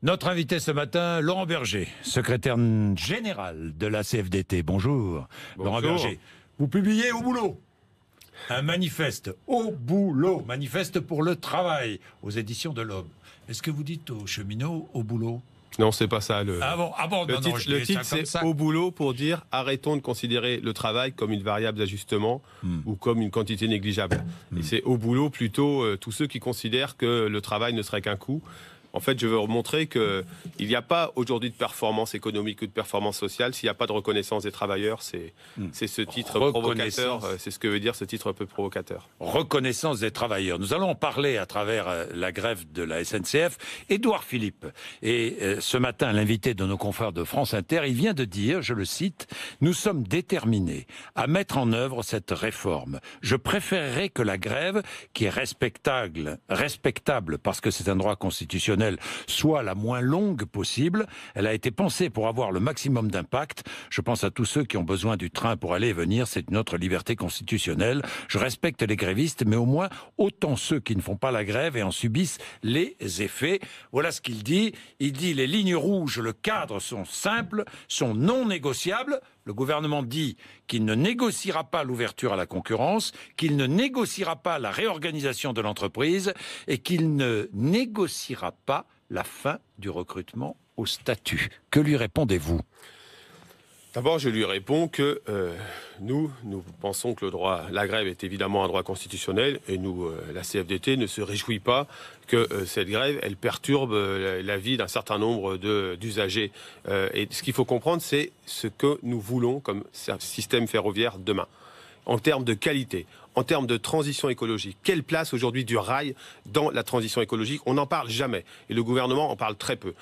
Notre invité ce matin, Laurent Berger, secrétaire général de la CFDT. Bonjour. Laurent Berger. Vous publiez Au boulot un manifeste au boulot, manifeste pour le travail, aux éditions de l'Aube. Est-ce que vous dites aux cheminots au boulot ? Non, c'est pas ça. Le titre, c'est au boulot pour dire arrêtons de considérer le travail comme une variable d'ajustement ou comme une quantité négligeable. Et c'est au boulot plutôt tous ceux qui considèrent que le travail ne serait qu'un coût. En fait, je veux montrer qu'il n'y a pas aujourd'hui de performance économique ou de performance sociale s'il n'y a pas de reconnaissance des travailleurs. C'est ce titre provocateur, c'est ce que veut dire ce titre un peu provocateur. Reconnaissance des travailleurs. Nous allons en parler à travers la grève de la SNCF. Édouard Philippe est ce matin l'invité de nos confrères de France Inter. Il vient de dire, je le cite, « Nous sommes déterminés à mettre en œuvre cette réforme. Je préférerais que la grève, qui est respectable parce que c'est un droit constitutionnel, soit la moins longue possible. Elle a été pensée pour avoir le maximum d'impact. Je pense à tous ceux qui ont besoin du train pour aller et venir. C'est notre liberté constitutionnelle. Je respecte les grévistes, mais au moins autant ceux qui ne font pas la grève et en subissent les effets. » Voilà ce qu'il dit. Il dit les lignes rouges, le cadre sont simples, sont non négociables. Le gouvernement dit qu'il ne négociera pas l'ouverture à la concurrence, qu'il ne négociera pas la réorganisation de l'entreprise et qu'il ne négociera pas la fin du recrutement au statut. Que lui répondez-vous ? D'abord, je lui réponds que nous pensons que la grève est évidemment un droit constitutionnel et la CFDT ne se réjouit pas que cette grève, elle perturbe la vie d'un certain nombre d'usagers. Et ce qu'il faut comprendre, c'est ce que nous voulons comme système ferroviaire demain. En termes de qualité, en termes de transition écologique. Quelle place aujourd'hui du rail dans la transition écologique ? On n'en parle jamais. Et le gouvernement en parle très peu.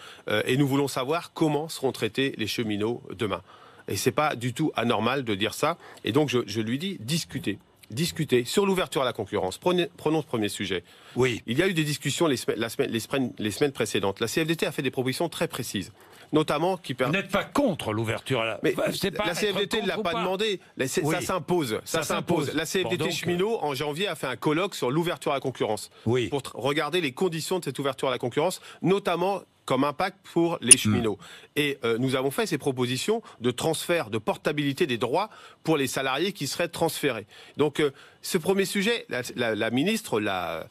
Et nous voulons savoir comment seront traités les cheminots demain. Et c'est pas du tout anormal de dire ça. Et donc je lui dis discuter sur l'ouverture à la concurrence. Prenons ce premier sujet. Oui. Il y a eu des discussions les semaines précédentes. La CFDT a fait des propositions très précises, notamment qui permettent. Vous n'êtes pas contre l'ouverture à la. Mais la CFDT ne l'a pas demandé. Ça s'impose. Ça s'impose. La CFDT cheminot en janvier a fait un colloque sur l'ouverture à la concurrence. Oui. Pour regarder les conditions de cette ouverture à la concurrence, notamment comme impact pour les cheminots. Et nous avons fait ces propositions de transfert, de portabilité des droits pour les salariés qui seraient transférés. Donc ce premier sujet, la ministre a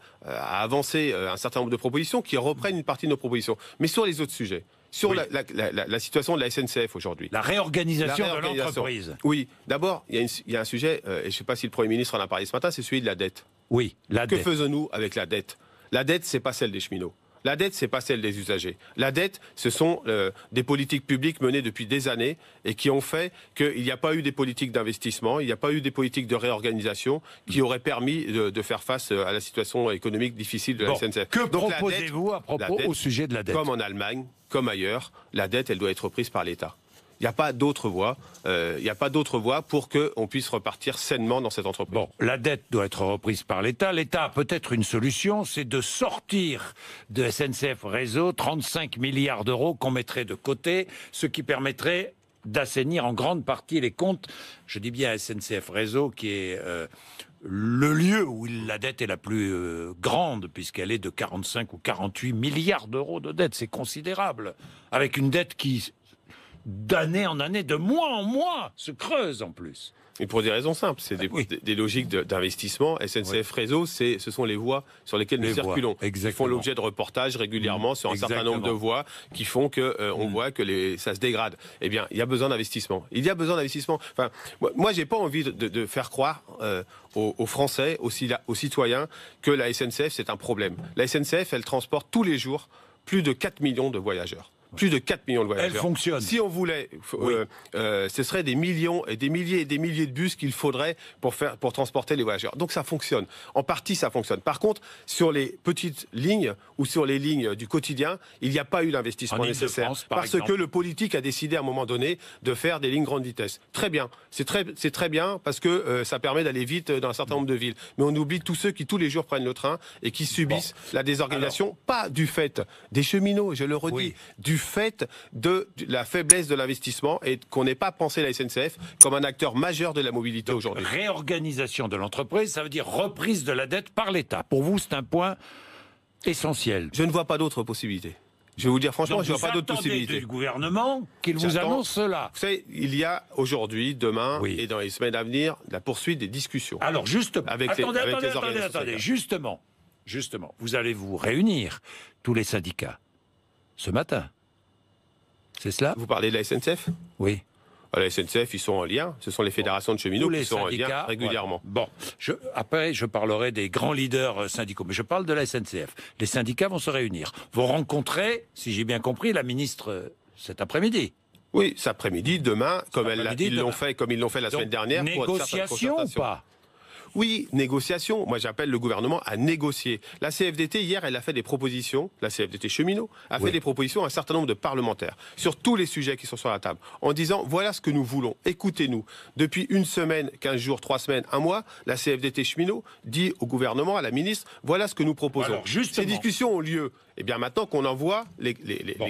avancé un certain nombre de propositions qui reprennent une partie de nos propositions. Mais sur les autres sujets, sur la situation de la SNCF aujourd'hui. La réorganisation de l'entreprise. Oui, d'abord, il y a un sujet, et je ne sais pas si le Premier ministre en a parlé ce matin, c'est celui de la dette. Oui, la dette. Que faisons-nous avec la dette ? La dette, c'est pas celle des cheminots. La dette, c'est pas celle des usagers. La dette, ce sont des politiques publiques menées depuis des années et qui ont fait qu'il n'y a pas eu des politiques d'investissement, il n'y a pas eu des politiques de réorganisation qui auraient permis de faire face à la situation économique difficile de la SNCF. Que proposez-vous à propos au sujet de la dette ? Comme en Allemagne, comme ailleurs, la dette, elle doit être reprise par l'État. Il n'y a pas d'autre voie. Il n'y a pas d'autre voie pour qu'on puisse repartir sainement dans cette entreprise. Bon, la dette doit être reprise par l'État. L'État a peut-être une solution, c'est de sortir de SNCF Réseau 35 milliards d'euros qu'on mettrait de côté, ce qui permettrait d'assainir en grande partie les comptes. Je dis bien SNCF Réseau, qui est le lieu où la dette est la plus grande, puisqu'elle est de 45 ou 48 milliards d'euros de dette. C'est considérable. Avec une dette qui, d'année en année, de mois en mois, se creuse en plus. Et pour des raisons simples, c'est des logiques d'investissement. SNCF Réseau, ce sont les voies sur lesquelles nous circulons. Ils font l'objet de reportages régulièrement sur un certain nombre de voies qui font que on voit que ça se dégrade. Eh bien, il y a besoin d'investissement. Il y a besoin d'investissement. Enfin, moi, j'ai pas envie de faire croire aux Français, aux citoyens, que la SNCF c'est un problème. La SNCF, elle transporte tous les jours plus de 4 millions de voyageurs. Plus de 4 millions de voyageurs. Elle fonctionne. Si on voulait, ce serait des millions et des milliers de bus qu'il faudrait pour transporter les voyageurs. Donc ça fonctionne. En partie, ça fonctionne. Par contre, sur les petites lignes ou sur les lignes du quotidien, il n'y a pas eu l'investissement nécessaire. Parce que le politique a décidé à un moment donné de faire des lignes grande vitesse. Très bien. C'est très bien parce que ça permet d'aller vite dans un certain nombre de villes. Mais on oublie tous ceux qui tous les jours prennent le train et qui subissent la désorganisation, pas du fait des cheminots, je le redis, du fait de la faiblesse de l'investissement et qu'on n'ait pas pensé la SNCF comme un acteur majeur de la mobilité aujourd'hui. Réorganisation de l'entreprise, ça veut dire reprise de la dette par l'État. Pour vous, c'est un point essentiel. Je ne vois pas d'autre possibilité. Je vais vous dire franchement, Donc je ne vois pas d'autre possibilité. Du gouvernement qu'il vous annonce cela. Vous savez, il y a aujourd'hui, demain Oui. et dans les semaines à venir, la poursuite des discussions. Alors justement, Avec les organisations syndicales. Justement, vous allez vous réunir, tous les syndicats, ce matin. C'est cela? Vous parlez de la SNCF? Oui. La SNCF, ils sont en lien. Ce sont les fédérations de cheminots qui sont en lien régulièrement. Voilà. Bon, après, je parlerai des grands leaders syndicaux, mais je parle de la SNCF. Les syndicats vont se réunir, vont rencontrer, si j'ai bien compris, la ministre cet après-midi. Oui, cet après-midi, demain, comme ils l'ont fait la semaine dernière. Négociation ou pas? Oui, négociation. Moi, j'appelle le gouvernement à négocier. La CFDT, hier, elle a fait des propositions, la CFDT cheminot, a fait des propositions à un certain nombre de parlementaires sur tous les sujets qui sont sur la table, en disant, voilà ce que nous voulons, écoutez-nous. Depuis une semaine, 15 jours, 3 semaines, 1 mois, la CFDT cheminot dit au gouvernement, à la ministre, voilà ce que nous proposons. Alors, ces discussions ont lieu. Eh bien, maintenant qu'on envoie les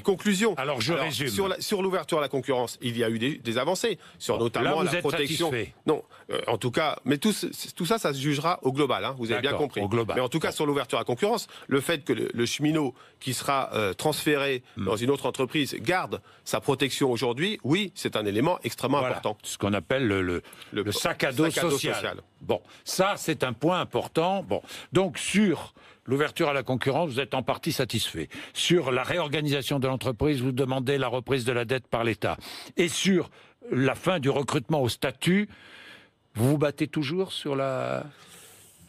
conclusions. Alors, je résume. Sur l'ouverture à la concurrence, il y a eu des avancées, sur notamment la protection. Satisfait. Non, en tout cas, mais tout ça, ça se jugera au global, hein, vous avez bien compris. Au global. Mais en tout cas, sur l'ouverture à la concurrence, le fait que le cheminot qui sera transféré dans une autre entreprise garde sa protection aujourd'hui, oui, c'est un élément extrêmement important. Ce qu'on appelle le sac à dos social. Bon, ça, c'est un point important. Bon, donc sur l'ouverture à la concurrence, vous êtes en partie satisfait. Sur la réorganisation de l'entreprise, vous demandez la reprise de la dette par l'État. Et sur la fin du recrutement au statut, vous vous battez toujours sur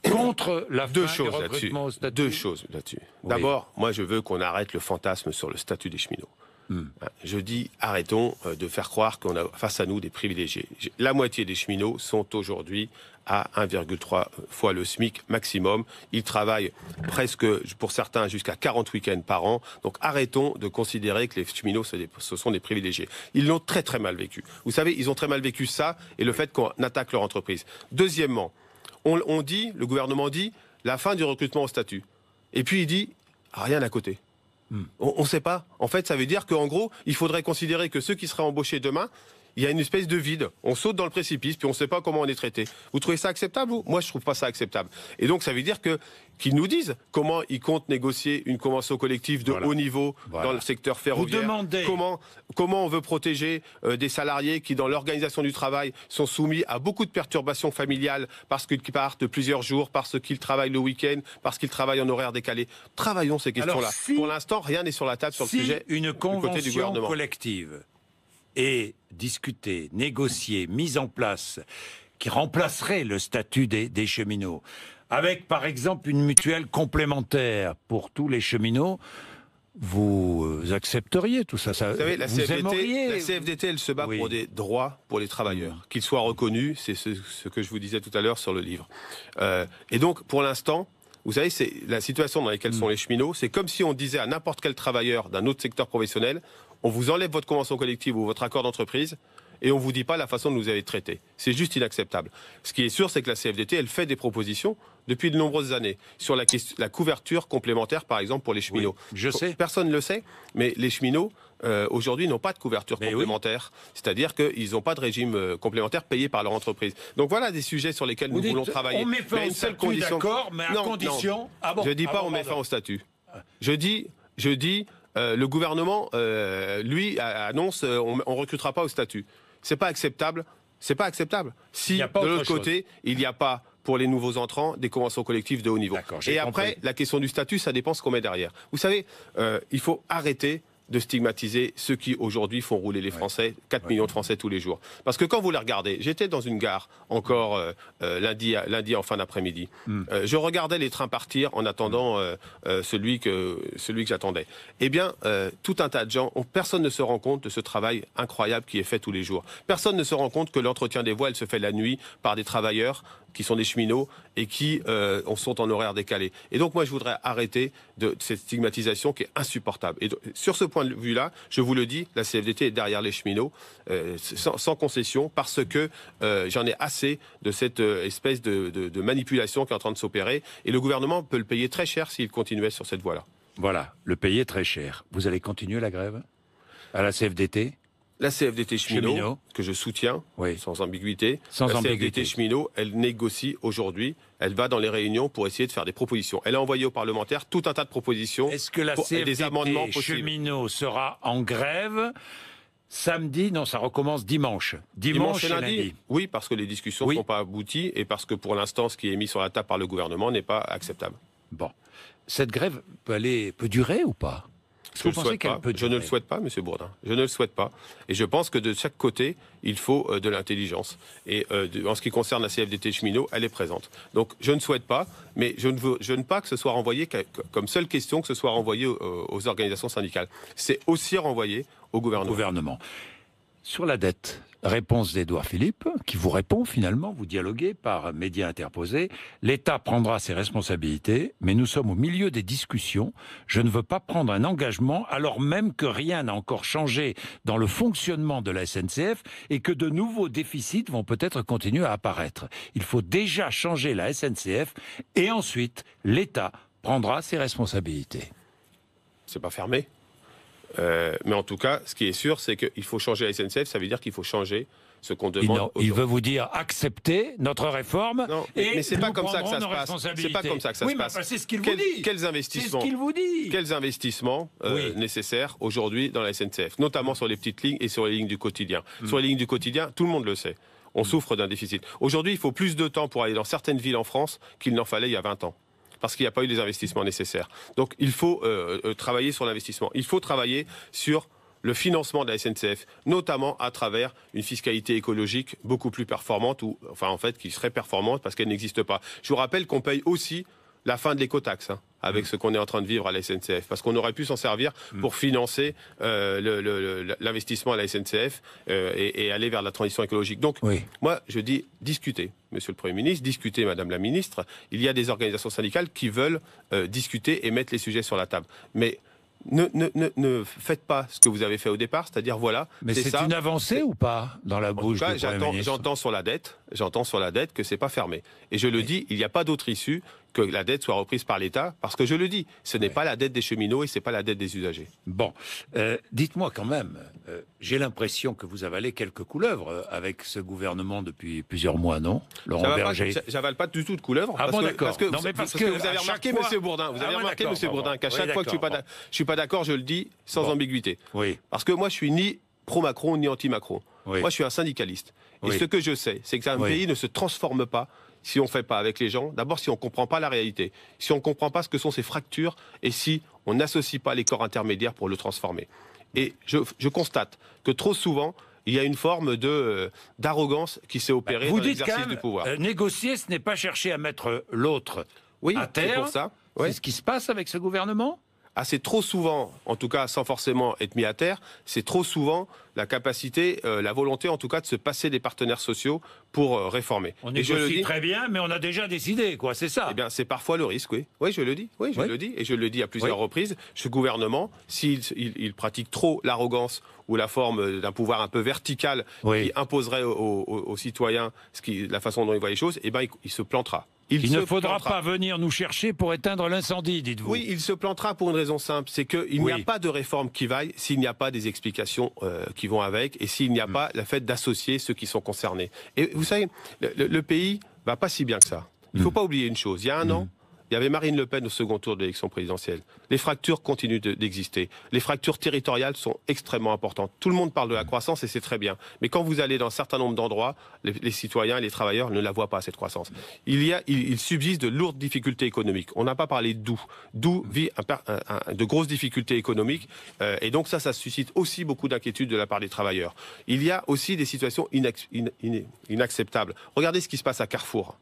contre la fin du recrutement au statut? Deux choses là-dessus. D'abord, moi, je veux qu'on arrête le fantasme sur le statut des cheminots. Je dis, arrêtons de faire croire qu'on a face à nous des privilégiés. La moitié des cheminots sont aujourd'hui à 1,3 fois le SMIC maximum. Ils travaillent presque, pour certains, jusqu'à 40 week-ends par an. Donc arrêtons de considérer que les cheminots, ce sont des privilégiés. Ils l'ont très très mal vécu. Vous savez, ils ont très mal vécu ça et le fait qu'on attaque leur entreprise. Deuxièmement, le gouvernement dit, la fin du recrutement au statut. Et puis il dit, rien à côté. On ne sait pas. En fait, ça veut dire qu'en gros, il faudrait considérer que ceux qui seraient embauchés demain, il y a une espèce de vide. On saute dans le précipice, puis on ne sait pas comment on est traité. Vous trouvez ça acceptable, vous? Moi, je ne trouve pas ça acceptable. Et donc, ça veut dire qu'ils nous disent comment ils comptent négocier une convention collective de haut niveau dans le secteur ferroviaire. Vous demandez comment on veut protéger des salariés qui, dans l'organisation du travail, sont soumis à beaucoup de perturbations familiales parce qu'ils partent plusieurs jours, parce qu'ils travaillent le week-end, parce qu'ils travaillent en horaire décalé. Travaillons ces questions-là. Pour l'instant, rien n'est sur la table sur le sujet une du côté du gouvernement. convention collective est discutée, négociée, mise en place, qui remplacerait le statut des cheminots, avec par exemple une mutuelle complémentaire pour tous les cheminots, vous accepteriez tout ça? Vous savez, la CFDT, elle se bat pour des droits pour les travailleurs, qu'ils soient reconnus, c'est ce que je vous disais tout à l'heure sur le livre. Et donc, pour l'instant, vous savez, c'est la situation dans laquelle sont les cheminots, c'est comme si on disait à n'importe quel travailleur d'un autre secteur professionnel, on vous enlève votre convention collective ou votre accord d'entreprise et on ne vous dit pas la façon dont vous avez traité. C'est juste inacceptable. Ce qui est sûr, c'est que la CFDT, elle fait des propositions depuis de nombreuses années sur la couverture complémentaire, par exemple, pour les cheminots. Oui, je sais. Personne ne le sait, mais les cheminots, aujourd'hui, n'ont pas de couverture complémentaire. C'est-à-dire qu'ils n'ont pas de régime complémentaire payé par leur entreprise. Donc voilà des sujets sur lesquels nous voulons travailler. On met fin au statut, d'accord, mais à condition... Je ne dis pas on met fin au statut. Je dis le gouvernement, lui, annonce on ne recrutera pas au statut. C'est pas acceptable. C'est pas acceptable. Si, de l'autre côté, il n'y a pas, pour les nouveaux entrants, des conventions collectives de haut niveau. Et après, la question du statut, ça dépend ce qu'on met derrière. Vous savez, il faut arrêter de stigmatiser ceux qui aujourd'hui font rouler les Français, 4 millions de Français tous les jours. Parce que quand vous les regardez, j'étais dans une gare encore lundi en fin d'après-midi. Je regardais les trains partir en attendant celui que j'attendais. Eh bien, tout un tas de gens, personne ne se rend compte de ce travail incroyable qui est fait tous les jours. Personne ne se rend compte que l'entretien des voiles se fait la nuit par des travailleurs qui sont des cheminots et qui sont en horaire décalé. Et donc moi je voudrais arrêter de cette stigmatisation qui est insupportable. Et sur ce point de vue-là, je vous le dis, la CFDT est derrière les cheminots, sans concession, parce que j'en ai assez de cette espèce de manipulation qui est en train de s'opérer. Et le gouvernement peut le payer très cher s'il continuait sur cette voie-là. Voilà, le payer très cher. Vous allez continuer la grève à la CFDT? La CFDT cheminot, que je soutiens, sans ambiguïté, la CFDT cheminot, elle négocie aujourd'hui, elle va dans les réunions pour essayer de faire des propositions. Elle a envoyé aux parlementaires tout un tas de propositions. Est-ce que la CFDT cheminot sera en grève samedi? Non, ça recommence dimanche. Dimanche et lundi. Oui, parce que les discussions ne sont pas abouties et parce que pour l'instant, ce qui est mis sur la table par le gouvernement n'est pas acceptable. Bon. Cette grève peut durer ou pas? Je ne le souhaite pas, M. Bourdin. Je ne le souhaite pas. Et je pense que de chaque côté, il faut de l'intelligence. Et en ce qui concerne la CFDT cheminot, elle est présente. Donc je ne souhaite pas, mais je ne veux pas que ce soit renvoyé comme seule question, que ce soit renvoyé aux organisations syndicales. C'est aussi renvoyé au gouvernement. Sur la dette, réponse d'Édouard Philippe, qui vous répond finalement, vous dialoguez par médias interposés. L'État prendra ses responsabilités, mais nous sommes au milieu des discussions. Je ne veux pas prendre un engagement alors même que rien n'a encore changé dans le fonctionnement de la SNCF et que de nouveaux déficits vont peut-être continuer à apparaître. Il faut déjà changer la SNCF et ensuite l'État prendra ses responsabilités. C'est pas fermé. Mais en tout cas, ce qui est sûr, c'est qu'il faut changer la SNCF, ça veut dire qu'il faut changer ce qu'on demande. Il veut vous dire accepter notre réforme. Non, mais c'est pas comme ça que ça se passe. C'est pas comme ça que ça se passe. C'est ce qu'il vous dit. Quels investissements, quels investissements nécessaires aujourd'hui dans la SNCF, notamment sur les petites lignes et sur les lignes du quotidien. Sur les lignes du quotidien, tout le monde le sait. On souffre d'un déficit. Aujourd'hui, il faut plus de temps pour aller dans certaines villes en France qu'il n'en fallait il y a 20 ans. Parce qu'il n'y a pas eu les investissements nécessaires. Donc il faut travailler sur l'investissement. Il faut travailler sur le financement de la SNCF, notamment à travers une fiscalité écologique beaucoup plus performante, qui serait performante parce qu'elle n'existe pas. Je vous rappelle qu'on paye aussi la fin de l'écotaxe, avec ce qu'on est en train de vivre à la SNCF. Parce qu'on aurait pu s'en servir pour financer l'investissement à la SNCF et aller vers la transition écologique. Donc, moi, je dis discutez, Monsieur le Premier ministre, discutez, Madame la Ministre. Il y a des organisations syndicales qui veulent discuter et mettre les sujets sur la table. Mais ne faites pas ce que vous avez fait au départ, c'est-à-dire voilà. Mais c'est une avancée ou pas dans la bouche du Premier ministre? J'entends sur la dette que c'est pas fermé. Et je le dis, il n'y a pas d'autre issue que la dette soit reprise par l'État, parce que je le dis, ce n'est pas la dette des cheminots et c'est pas la dette des usagers. Bon, dites-moi quand même, j'ai l'impression que vous avalez quelques couleuvres avec ce gouvernement depuis plusieurs mois, non, Laurent Berger? J'avale pas du tout de couleuvres. Ah bon, d'accord. Parce que vous avez remarqué, Monsieur Bourdin, qu'à chaque fois que je suis pas d'accord, je le dis sans ambiguïté. Oui. Parce que moi, je suis ni pro-Macron ni anti-Macron. Oui. Moi, je suis un syndicaliste. Et ce que je sais, c'est qu'un pays ne se transforme pas si on ne fait pas avec les gens. D'abord, si on ne comprend pas la réalité, si on ne comprend pas ce que sont ces fractures, et si on n'associe pas les corps intermédiaires pour le transformer. Et je constate que trop souvent, il y a une forme d'arrogance qui s'est opérée dans l'exercice du pouvoir. Négocier, ce n'est pas chercher à mettre l'autre à terre. Pour ça. C'est ce qui se passe avec ce gouvernement. C'est trop souvent, en tout cas sans forcément être mis à terre, c'est trop souvent la capacité, la volonté en tout cas de se passer des partenaires sociaux pour réformer. On négocie très bien, mais on a déjà décidé, quoi, c'est ça. Eh bien, c'est parfois le risque, oui. Oui, je le dis, le dis, et je le dis à plusieurs reprises. Ce gouvernement, s'il pratique trop l'arrogance ou la forme d'un pouvoir un peu vertical qui imposerait aux citoyens la façon dont ils voient les choses, eh ben, il se plantera. Il ne faudra pas venir nous chercher pour éteindre l'incendie, dites-vous. Oui, il se plantera pour une raison simple, c'est qu'il n'y a pas de réforme qui vaille s'il n'y a pas des explications qui vont avec et s'il n'y a pas le fait d'associer ceux qui sont concernés. Et vous savez, le pays va pas si bien que ça. Il ne faut pas oublier une chose, il y a un an, il y avait Marine Le Pen au second tour de l'élection présidentielle. Les fractures continuent d'exister. Les fractures territoriales sont extrêmement importantes. Tout le monde parle de la croissance et c'est très bien. Mais quand vous allez dans un certain nombre d'endroits, les citoyens et les travailleurs ne la voient pas, cette croissance. Il subsiste de lourdes difficultés économiques. On n'a pas parlé d'où. D'où vit de grosses difficultés économiques. Et donc ça suscite aussi beaucoup d'inquiétudes de la part des travailleurs. Il y a aussi des situations inacceptables. Regardez ce qui se passe à Carrefour.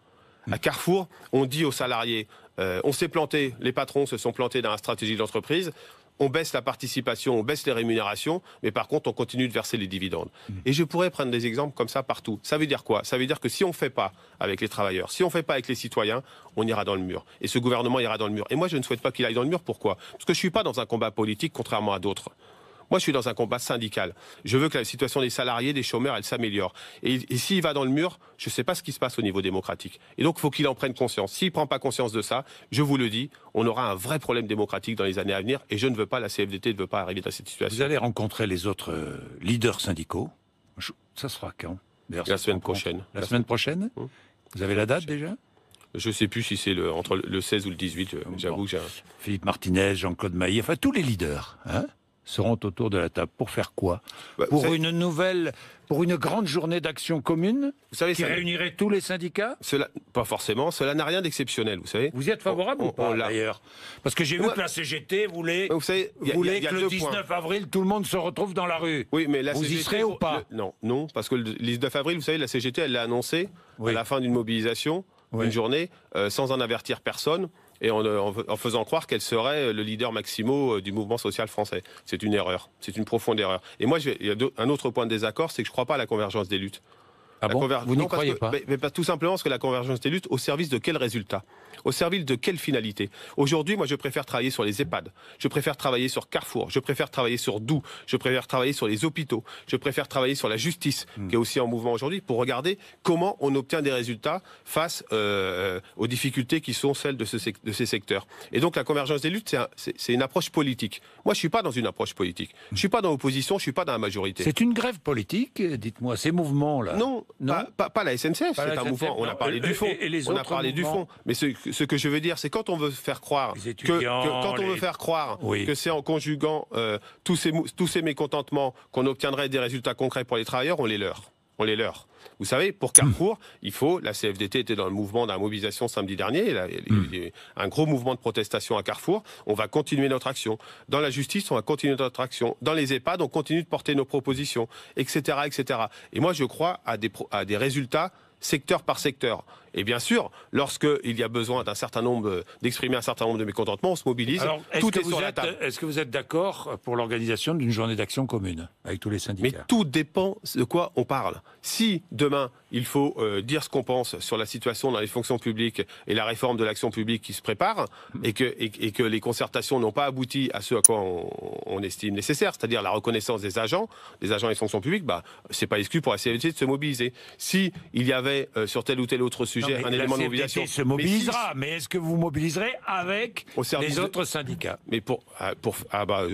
À Carrefour, on dit aux salariés, on s'est planté, les patrons se sont plantés dans la stratégie de l'entreprise, on baisse la participation, on baisse les rémunérations, mais par contre, on continue de verser les dividendes. Et je pourrais prendre des exemples comme ça partout. Ça veut dire quoi? Ça veut dire que si on ne fait pas avec les travailleurs, si on ne fait pas avec les citoyens, on ira dans le mur. Et ce gouvernement ira dans le mur. Et moi, je ne souhaite pas qu'il aille dans le mur. Pourquoi? Parce que je ne suis pas dans un combat politique, contrairement à d'autres. Moi, je suis dans un combat syndical. Je veux que la situation des salariés, des chômeurs, elle s'améliore. Et s'il va dans le mur, je ne sais pas ce qui se passe au niveau démocratique. Et donc, il faut qu'il en prenne conscience. S'il ne prend pas conscience de ça, je vous le dis, on aura un vrai problème démocratique dans les années à venir. Et je ne veux pas, la CFDT ne veut pas arriver dans cette situation. Vous allez rencontrer les autres leaders syndicaux. Ça sera quand? La semaine prochaine. La semaine prochaine? Vous avez la date déjà? Je ne sais plus si c'est entre le 16 ou le 18. J'avoue que j'ai Philippe Martinez, Jean-Claude Maillet, enfin tous les leaders, seront autour de la table. Pour faire quoi? Pour une grande journée d'action commune qui réunirait tous les syndicats? Pas forcément. Cela n'a rien d'exceptionnel, vous savez. Vous y êtes favorable ou pas, d'ailleurs? Parce que j'ai vu que la CGT voulait, que le 19 avril, tout le monde se retrouve dans la rue. Oui, mais vous y serez ou pas? Non, parce que le 19 avril, vous savez, la CGT, elle l'a annoncé à la fin d'une mobilisation, une journée, sans en avertir personne. Et en faisant croire qu'elle serait le leader maximo du mouvement social français. C'est une erreur, c'est une profonde erreur. Et moi, il y a un autre point de désaccord, c'est que je ne crois pas à la convergence des luttes. Ah bon? Vous n'y croyez pas? Mais tout simplement parce que la convergence des luttes, au service de quel résultat? Au service de quelle finalité? Aujourd'hui, moi, je préfère travailler sur les EHPAD, je préfère travailler sur Carrefour, je préfère travailler sur Doux, je préfère travailler sur les hôpitaux, je préfère travailler sur la justice, qui est aussi en mouvement aujourd'hui, pour regarder comment on obtient des résultats face aux difficultés qui sont celles de ces secteurs. Et donc, la convergence des luttes, c'est une approche politique. Moi, je suis pas dans une approche politique. Je suis pas dans l'opposition, je suis pas dans la majorité. C'est une grève politique, dites-moi, ces mouvements-là? Non. Pas la SNCF, c'est un mouvement. On a parlé du fond. On a parlé du fond. Mais ce que je veux dire, c'est quand on veut faire croire que c'est en conjuguant tous ces mécontentements qu'on obtiendrait des résultats concrets pour les travailleurs, on les leurre. Vous savez, pour Carrefour, la CFDT était dans le mouvement de la mobilisation samedi dernier, il y a un gros mouvement de protestation à Carrefour, on va continuer notre action. Dans la justice, on va continuer notre action. Dans les EHPAD, on continue de porter nos propositions, etc., etc. Et moi, je crois à des résultats secteur par secteur. Et bien sûr, lorsqu'il y a besoin d'exprimer un certain nombre de mécontentements, on se mobilise. Alors, tout est sur la table. Est-ce que vous êtes d'accord pour l'organisation d'une journée d'action commune avec tous les syndicats? Mais tout dépend de quoi on parle. Si demain, il faut dire ce qu'on pense sur la situation dans les fonctions publiques et la réforme de l'action publique qui se prépare, et que les concertations n'ont pas abouti à ce à quoi on estime nécessaire, c'est-à-dire la reconnaissance des agents et fonctions publiques, c'est pas exclu pour la CFDT de se mobiliser. Si il y avait sur tel ou tel autre sujet un élément de mobilisation. La CFDT se mobilisera, mais est-ce que vous mobiliserez avec les autres syndicats? Mais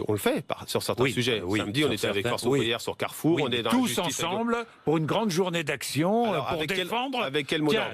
on le fait sur certains sujets. Samedi, on était avec Force ouvrière sur Carrefour. On est dans tous ensemble pour une grande journée d'action pour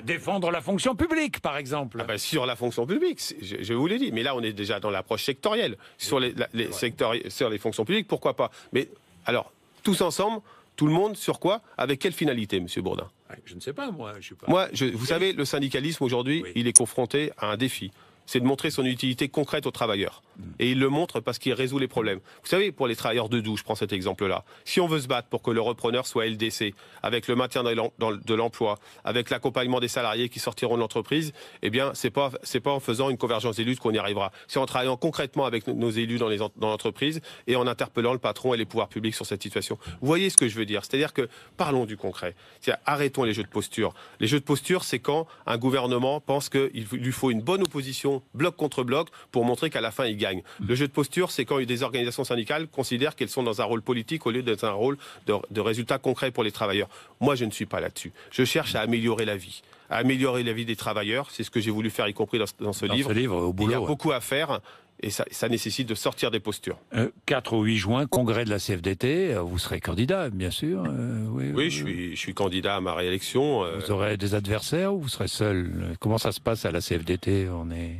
défendre la fonction publique, par exemple. Sur la fonction publique, je vous l'ai dit. Mais là, on est déjà dans l'approche sectorielle. Sur les fonctions publiques, pourquoi pas? Mais alors, tous ensemble, tout le monde, sur quoi? Avec quelle finalité, Monsieur Bourdin? Je ne sais pas, moi. Je suis pas... Vous savez, le syndicalisme, aujourd'hui, il est confronté à un défi. C'est de montrer son utilité concrète aux travailleurs. Et il le montre parce qu'il résout les problèmes. Vous savez, pour les travailleurs de Doux, je prends cet exemple-là. Si on veut se battre pour que le repreneur soit LDC, avec le maintien de l'emploi, avec l'accompagnement des salariés qui sortiront de l'entreprise, eh bien, c'est pas en faisant une convergence des luttes qu'on y arrivera. C'est en travaillant concrètement avec nos élus dans l'entreprise et en interpellant le patron et les pouvoirs publics sur cette situation. Vous voyez ce que je veux dire? C'est-à-dire que, parlons du concret. Arrêtons les jeux de posture. Les jeux de posture, c'est quand un gouvernement pense qu'il lui faut une bonne opposition, bloc contre bloc, pour montrer qu'à la fin, il gagne. Le jeu de posture, c'est quand des organisations syndicales considèrent qu'elles sont dans un rôle politique au lieu d'être un rôle de résultats concrets pour les travailleurs. Moi, je ne suis pas là-dessus. Je cherche à améliorer la vie. À améliorer la vie des travailleurs. C'est ce que j'ai voulu faire, y compris dans ce livre. Au boulot, il y a beaucoup à faire. Et ça nécessite de sortir des postures. 4 ou 8 juin, congrès de la CFDT, vous serez candidat, bien sûr. Oui, je suis candidat à ma réélection. Vous aurez des adversaires ou vous serez seul? Comment ça se passe à la CFDT?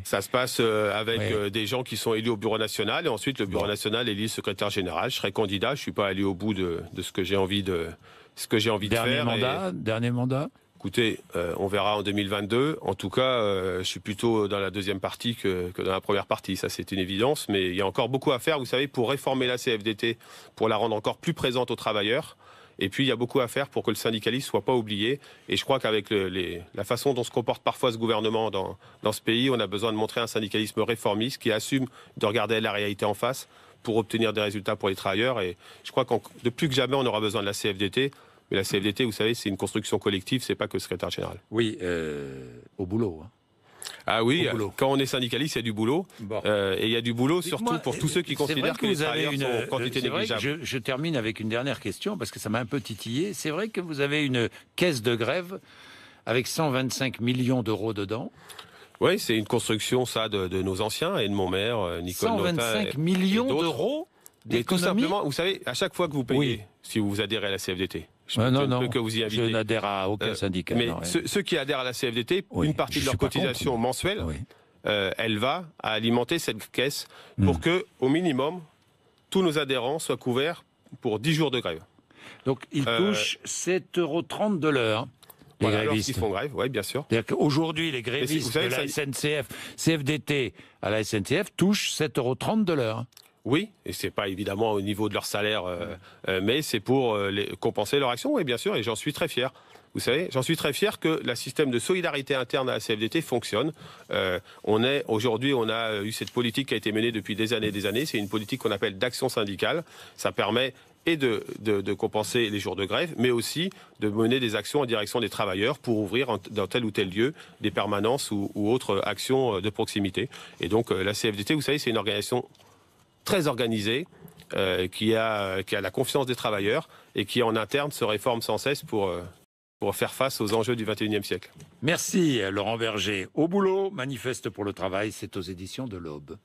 Ça se passe avec des gens qui sont élus au Bureau National, et ensuite le Bureau National élit le secrétaire général. Je serai candidat, je suis pas allé au bout de ce que j'ai envie de faire. Dernier mandat? Écoutez, on verra en 2022. En tout cas, je suis plutôt dans la deuxième partie que dans la première partie. Ça, c'est une évidence. Mais il y a encore beaucoup à faire, vous savez, pour réformer la CFDT, pour la rendre encore plus présente aux travailleurs. Et puis, il y a beaucoup à faire pour que le syndicalisme soit pas oublié. Et je crois qu'avec la façon dont se comporte parfois ce gouvernement dans ce pays, on a besoin de montrer un syndicalisme réformiste qui assume de regarder la réalité en face pour obtenir des résultats pour les travailleurs. Et je crois que de plus que jamais, on aura besoin de la CFDT. Mais la CFDT, vous savez, c'est une construction collective, c'est pas que le secrétaire général. Oui, au boulot. Ah oui, au boulot. quand on est syndicaliste, il y a du boulot. Bon. Et il y a du boulot surtout pour tous ceux qui considèrent que les travailleurs sont en quantité négligeable. Je termine avec une dernière question, parce que ça m'a un peu titillé. C'est vrai que vous avez une caisse de grève avec 125 millions d'euros dedans. Oui, c'est une construction, ça, de nos anciens et de mon maire, Nicole Notat. 125 millions d'euros Mais tout d'économie. simplement, vous savez, à chaque fois que vous payez, si vous adhérez à la CFDT, je ne peux que vous y inviter. Je n'adhère à aucun syndicat. Mais non, ceux qui adhèrent à la CFDT, oui, une partie de leur cotisation mensuelle, oui. Elle va à alimenter cette caisse pour que, au minimum, tous nos adhérents soient couverts pour 10 jours de grève. Donc ils touchent 7,30 € de l'heure. Les Voilà, grévistes. lorsqu'ils font grève, oui, bien sûr. C'est-à-dire qu'aujourd'hui, les grévistes vous savez, de la SNCF, CFDT à la SNCF touchent 7,30 € de l'heure. Oui, et c'est pas évidemment au niveau de leur salaire, mais c'est pour compenser leur action, oui, bien sûr, et j'en suis très fier. Vous savez, j'en suis très fier que le système de solidarité interne à la CFDT fonctionne. Aujourd'hui, on a eu cette politique qui a été menée depuis des années. C'est une politique qu'on appelle d'action syndicale. Ça permet de compenser les jours de grève, mais aussi de mener des actions en direction des travailleurs pour ouvrir dans tel ou tel lieu des permanences ou autres actions de proximité. Et donc la CFDT, vous savez, c'est une organisation très organisée, qui a la confiance des travailleurs et qui en interne se réforme sans cesse pour faire face aux enjeux du XXIe siècle. Merci Laurent Berger. Au boulot, manifeste pour le travail, c'est aux éditions de l'Aube.